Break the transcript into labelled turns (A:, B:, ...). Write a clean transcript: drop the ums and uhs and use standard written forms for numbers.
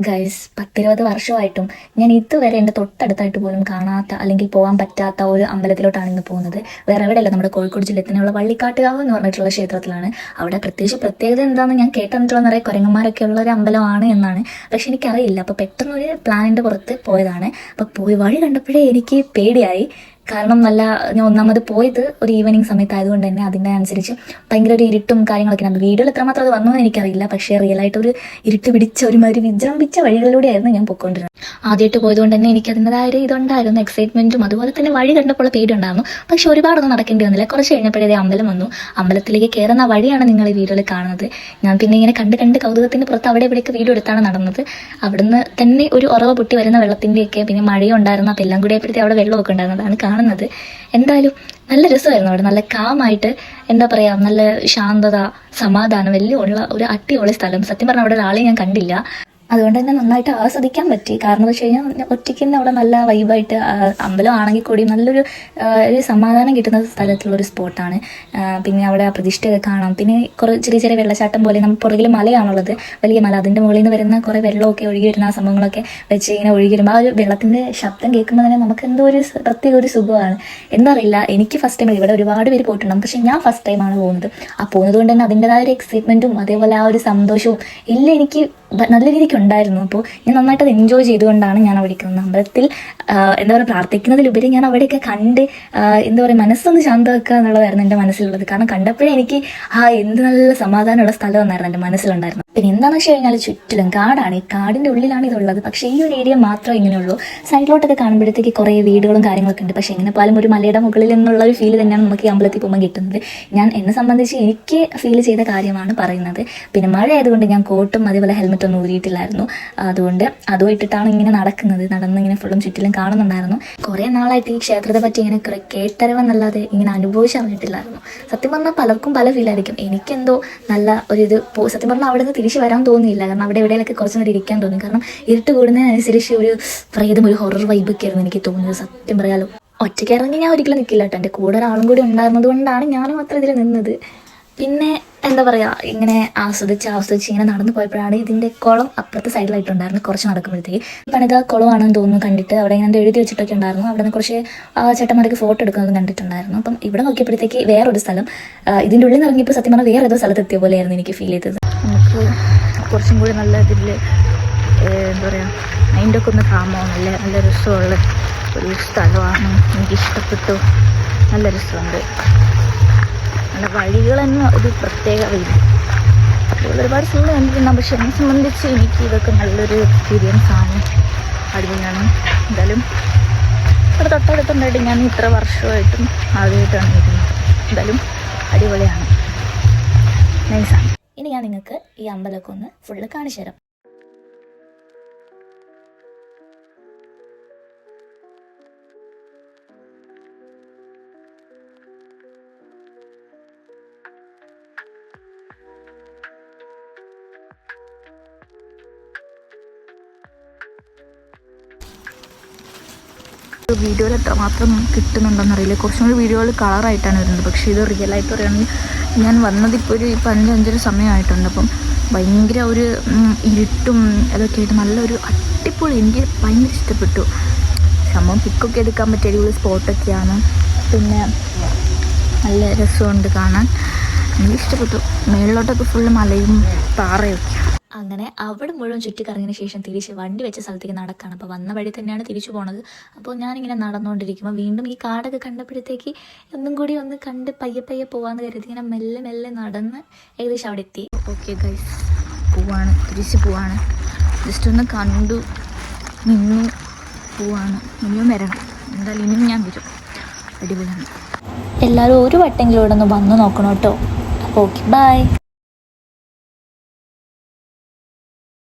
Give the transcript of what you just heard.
A: Guys 10-20 വർഷമായിട്ടും ഞാൻ ഇതുവരെ എൻ്റെ തൊട്ടടുത്തായിട്ട് പോലും കാണാത്ത അല്ലെങ്കിൽ പോകാൻ പറ്റാത്ത ഒരു അമ്പലത്തിലോട്ടാണ് ഇന്ന് പോകുന്നത്. വേറെ എവിടെയല്ല, നമ്മുടെ കോഴിക്കോട് ജില്ലയിൽ തന്നെയുള്ള വള്ളിക്കാട്ടുകാവ് എന്ന് പറഞ്ഞിട്ടുള്ള ക്ഷേത്രത്തിലാണ്. അവിടെ പ്രത്യേകത എന്താണെന്ന് ഞാൻ കേട്ടിട്ടുള്ള നിറയെ കുരങ്ങന്മാരൊക്കെ ഉള്ള ഒരു അമ്പലമാണ് എന്നാണ്. പക്ഷെ എനിക്കറിയില്ല. അപ്പോൾ പെട്ടെന്ന് ഒരു പ്ലാനിൻ്റെ പുറത്ത് പോയതാണ്. അപ്പോൾ പോയി വഴി കണ്ടപ്പോഴേ എനിക്ക് പേടിയായി. കാരണം ഞാൻ ഒന്നാമത് പോയത് ഒരു ഈവനിങ് സമയത്തായതുകൊണ്ട് തന്നെ അതിൻ്റെ അനുസരിച്ച് ഭയങ്കര ഒരു ഇരുട്ടും കാര്യങ്ങളൊക്കെ ആണ്. വീഡിയോയിൽ എത്രമാത്രം അത് വന്നു എന്ന് എനിക്കറിയില്ല. പക്ഷേ റിയലായിട്ട് ഒരു ഇരുട്ട് പിടിച്ച ഒരുമാതിരി വിജൃംഭിച്ച വഴികളിലൂടെയായിരുന്നു ഞാൻ പോയിക്കൊണ്ടിരുന്നത്. ആദ്യമായിട്ട് പോയതുകൊണ്ട് തന്നെ എനിക്ക് അതിൻ്റെതായ ഒരു ഇതുണ്ടായിരുന്നു, എക്സൈറ്റ്മെൻറ്റും. അതുപോലെ തന്നെ വഴി കണ്ടപ്പോൾ പേടി ഉണ്ടായിരുന്നു. പക്ഷെ ഒരുപാടൊന്നും നടക്കേണ്ടി വന്നില്ല. കുറച്ച് കഴിഞ്ഞപ്പോഴേ അമ്പലം വന്നു. അമ്പലത്തിലേക്ക് കയറുന്ന വഴിയാണ് നിങ്ങൾ ഈ വീഡിയോയിൽ കാണുന്നത്. ഞാൻ പിന്നെ ഇങ്ങനെ കണ്ട് കൗതുകത്തിൻ്റെ പുറത്ത് അവിടെ ഇവിടെയൊക്കെ വീഡിയോ എടുത്താണ് നടന്നത്. അവിടുന്ന് തന്നെ ഒരു ഉറവ പൊട്ടി വരുന്ന വെള്ളത്തിൻ്റെയൊക്കെ, പിന്നെ മഴയും ഉണ്ടായിരുന്നു. അപ്പോൾ എല്ലാം കൂടി ആയപ്പോഴത്തെ അവിടെ വെള്ളമൊക്കെ ഉണ്ടായിരുന്നതാണ് കാണുന്നത്. എന്തായാലും നല്ല രസമായിരുന്നു. അവിടെ നല്ല കാമായിട്ട്, എന്താ പറയുക, നല്ല ശാന്തത, സമാധാനം എല്ലാം ഉള്ള ഒരു അടിപൊളി സ്ഥലം. സത്യം പറഞ്ഞാൽ അവിടെ ഒരാളെ ഞാൻ കണ്ടില്ല. അതുകൊണ്ട് തന്നെ നന്നായിട്ട് ആസ്വദിക്കാൻ പറ്റി. കാരണം എന്ന് വെച്ച് കഴിഞ്ഞാൽ ഒറ്റയ്ക്ക് തന്നെ അവിടെ നല്ല വൈബായിട്ട്, അമ്പലം ആണെങ്കിൽ കൂടി നല്ലൊരു ഒരു സമാധാനം കിട്ടുന്ന സ്ഥലത്തുള്ളൊരു സ്പോട്ടാണ്. പിന്നെ അവിടെ പ്രതിഷ്ഠയൊക്കെ കാണാം. പിന്നെ കുറേ ചെറിയ വെള്ളച്ചാട്ടം പോലെ, നമ്മൾ പുറകിൽ മലയാണുള്ളത്, വലിയ മല. അതിൻ്റെ മുകളിൽ നിന്ന് വരുന്ന കുറേ വെള്ളമൊക്കെ ഒഴുകി വരുന്ന ആ സംഭവങ്ങളൊക്കെ വെച്ച് ഇങ്ങനെ ഒഴുകി വരുമ്പോൾ ആ ഒരു വെള്ളത്തിൻ്റെ ശബ്ദം കേൾക്കുമ്പോൾ തന്നെ നമുക്ക് എന്തോ ഒരു പ്രത്യേക ഒരു സുഖമാണ്. എന്താ അറിയില്ല, എനിക്ക് ഫസ്റ്റ് ടൈം. ഇവിടെ ഒരുപാട് പേര് പോയിട്ടുണ്ടാകും, പക്ഷെ ഞാൻ ഫസ്റ്റ് ടൈമാണ് പോകുന്നത്. ആ പോകുന്നത് കൊണ്ട് തന്നെ അതിൻ്റെതായ ഒരു എക്സൈറ്റ്മെൻറ്റും അതേപോലെ ആ ഒരു സന്തോഷവും എല്ലാം എനിക്ക് നല്ല രീതിക്ക് ഉണ്ടായിരുന്നു. അപ്പോൾ ഞാൻ നന്നായിട്ട് അത് എൻജോയ് ചെയ്തുകൊണ്ടാണ് ഞാൻ അവിടെ ഇരിക്കുന്നത്. അമ്പലത്തിൽ എന്താ പറയുക, പ്രാർത്ഥിക്കുന്നതിലുപരി ഞാൻ അവിടെയൊക്കെ കണ്ട് എന്താ പറയുക, മനസ്സൊന്ന് ശാന്തമാക്കുക എന്നുള്ളതായിരുന്നു എൻ്റെ മനസ്സിലുള്ളത്. കാരണം കണ്ടപ്പോഴേ എനിക്ക് എന്ത് നല്ല സമാധാനമുള്ള സ്ഥലമെന്നായിരുന്നു എൻ്റെ മനസ്സിലുണ്ടായിരുന്നു. പിന്നെ എന്താണെന്ന് വെച്ച് കഴിഞ്ഞാൽ ചുറ്റിലും കാടാണ്. ഈ കാടിൻ്റെ ഉള്ളിലാണ് ഇതുള്ളത്. പക്ഷേ ഈ ഒരു ഏരിയ മാത്രമേ ഇങ്ങനെയുള്ളൂ. സൈഡിലോട്ടൊക്കെ കാണുമ്പോഴത്തേക്ക് കുറേ വീടുകളും കാര്യങ്ങളൊക്കെ ഉണ്ട്. പക്ഷേ എങ്ങനെ പോലും ഒരു മലയുടെ മുകളിൽ നിന്നുള്ള ഒരു ഫീൽ തന്നെയാണ് നമുക്ക് ഈ അമ്പലത്തിൽ പോകുമ്പോൾ കിട്ടുന്നത്. എന്നെ സംബന്ധിച്ച് എനിക്ക് ഫീൽ ചെയ്ത കാര്യമാണ് പറയുന്നത്. പിന്നെ മഴ ആയതുകൊണ്ട് ഞാൻ കോട്ടും അതേപോലെ ഹെൽമെറ്റ് ഒന്നും ഊരിയിട്ടില്ലായിരുന്നു. അതുകൊണ്ട് അതും ഇട്ടിട്ടാണ് ഇങ്ങനെ നടന്ന് ഇങ്ങനെ ഫുള്ളും ചുറ്റിലും കാണുന്നുണ്ടായിരുന്നു. കുറേ നാളായിട്ട് ഈ ക്ഷേത്രത്തെ പറ്റി ഇങ്ങനെ കേട്ടറിവെന്നല്ലാതെ ഇങ്ങനെ അനുഭവിച്ചറിഞ്ഞിട്ടില്ലായിരുന്നു. സത്യം പറഞ്ഞാൽ പലർക്കും പല ഫീലായിരിക്കും. എനിക്കെന്തോ നല്ല ഒരിത് സത്യം പറഞ്ഞാൽ അവിടെ നിന്ന് തിരിച്ച് വരാൻ തോന്നിയില്ല. കാരണം അവിടെ എവിടെയൊക്കെ കുറച്ച് നേരം ഇരിക്കാൻ തോന്നി. കാരണം ഇരുട്ട് കൂടുന്നതിനനുസരിച്ച് ഒരു പ്രേതം, ഒരു ഹൊറർ വൈബൊക്കെ ആയിരുന്നു എനിക്ക് തോന്നിയത്. സത്യം പറയാലോ, ഒറ്റയ്ക്ക് ഇറങ്ങി ഞാൻ ഒരിക്കലും നിൽക്കില്ല കേട്ടോ. എൻ്റെ കൂടെ ഒരാളും കൂടി ഉണ്ടായിരുന്നത് കൊണ്ടാണ് ഞാനും മാത്രം ഇതിൽ നിന്നത്. പിന്നെ എന്താ പറയുക, ഇങ്ങനെ ആസ്വദിച്ച് ഇങ്ങനെ നടന്നു പോയപ്പോഴാണ് ഇതിൻ്റെ കുളം അപ്പുറത്തെ സൈഡിലായിട്ടുണ്ടായിരുന്നു. കുറച്ച് നടക്കുമ്പോഴത്തേക്ക് പണിത കുളമാണെന്ന് തോന്നുന്നു. കണ്ടിട്ട് അവിടെ ഇങ്ങനെ എഴുതി വെച്ചിട്ടൊക്കെ ഉണ്ടായിരുന്നു. അവിടെ നിന്ന് കുറച്ച് ചേട്ടന്മാരൊക്കെ ഫോട്ടോ എടുക്കുന്നത് കണ്ടിട്ടുണ്ടായിരുന്നു. അപ്പം ഇവിടെ നോക്കിയപ്പോഴത്തേക്ക് വേറൊരു സ്ഥലം, ഇതിൻ്റെ ഉള്ളിൽ നിന്ന് ഇറങ്ങിയപ്പോൾ സത്യം പറഞ്ഞാൽ വേറെ ഏതോ സ്ഥലത്തെത്തിയ പോലെയായിരുന്നു എനിക്ക് ഫീൽ ചെയ്തത്. നമുക്ക് കുറച്ചും കൂടി നല്ല ഇതിൽ എന്താ പറയുക, മൈൻഡൊക്കെ ഒന്ന് കാമോ, നല്ല രസമുള്ള ഒരു സ്ഥലമാണ്. എനിക്കിഷ്ടപ്പെട്ടു. നല്ല രസമുണ്ട്. നല്ല വഴികൾ തന്നെ ഒരു പ്രത്യേക വഴി. ഒരുപാട് സിനിമ കണ്ടിട്ടുണ്ടാകും. പക്ഷെ എന്നെ സംബന്ധിച്ച് എനിക്ക് ഇതൊക്കെ നല്ലൊരു എക്സ്പീരിയൻസ് ആണ്. അടിപൊളിയാണ്. എന്തായാലും ഇവിടെ തൊട്ടടുത്തുണ്ടായിട്ട് ഞാൻ ഇത്ര വർഷമായിട്ടും ആദ്യമായിട്ടാണ് ഇരുന്നത്. എന്തായാലും അടിപൊളിയാണ്, നൈസാണ്. ഇനി ഞാൻ നിങ്ങൾക്ക് ഈ അമ്പലമൊക്കെ ഒന്ന് ഫുള്ള് കാണിച്ചു തരാം. വീഡിയോയിൽ എത്രമാത്രം കിട്ടുന്നുണ്ടെന്നറിയില്ല. കുറച്ചും കൂടി വീഡിയോകൾ കളറായിട്ടാണ് വരുന്നത്. പക്ഷേ ഇത് റിയലായിട്ട് പറയുകയാണെങ്കിൽ ഞാൻ വന്നതിപ്പോൾ ഒരു 5-5:30 സമയമായിട്ടുണ്ട്. അപ്പം ഭയങ്കര ഒരു ഇരുട്ടും അതൊക്കെ ആയിട്ട് നല്ലൊരു അടിപൊളി, എനിക്ക് ഭയങ്കര ഇഷ്ടപ്പെട്ടു സംഭവം. പിക്കൊക്കെ എടുക്കാൻ പറ്റിയ അടിപൊളി സ്പോട്ടൊക്കെയാണ്. പിന്നെ നല്ല രസമുണ്ട് കാണാൻ. എനിക്ക് ഇഷ്ടപ്പെട്ടു. മേളിലോട്ടൊക്കെ ഫുള്ള് മലയും പാറയൊക്കെയാണ്. അങ്ങനെ അവിടെ മുഴുവൻ ചുറ്റിക്കറങ്ങിയതിന് ശേഷം തിരിച്ച് വണ്ടി വെച്ച സ്ഥലത്തേക്ക് നടക്കുകയാണ്. അപ്പോൾ വന്ന വഴി തന്നെയാണ് തിരിച്ചു പോണത്. അപ്പോൾ ഞാനിങ്ങനെ നടന്നുകൊണ്ടിരിക്കുമ്പോൾ വീണ്ടും ഈ കാടൊക്കെ കണ്ടപ്പോഴത്തേക്ക് ഒന്നും കൂടി ഒന്ന് കണ്ട് പയ്യെ പോകാമെന്ന് കരുതി ഇങ്ങനെ മെല്ലെ നടന്ന് ഏകദേശം അവിടെ എത്തി. ഓക്കെ ഗൈസ്, തിരിച്ച് പോവാണ്. ജസ്റ്റ് ഒന്ന് കണ്ടു നിന്നു പോവാണ്. ഇനിയും വരണം. എന്തായാലും ഇനിയും ഞാൻ വരും. അടിപൊളിയാണ്. എല്ലാവരും ഒരു വട്ടെങ്കിലും ഇവിടെ ഒന്ന് വന്ന് നോക്കണം കേട്ടോ. അപ്പോൾ ഓക്കെ, ബൈ.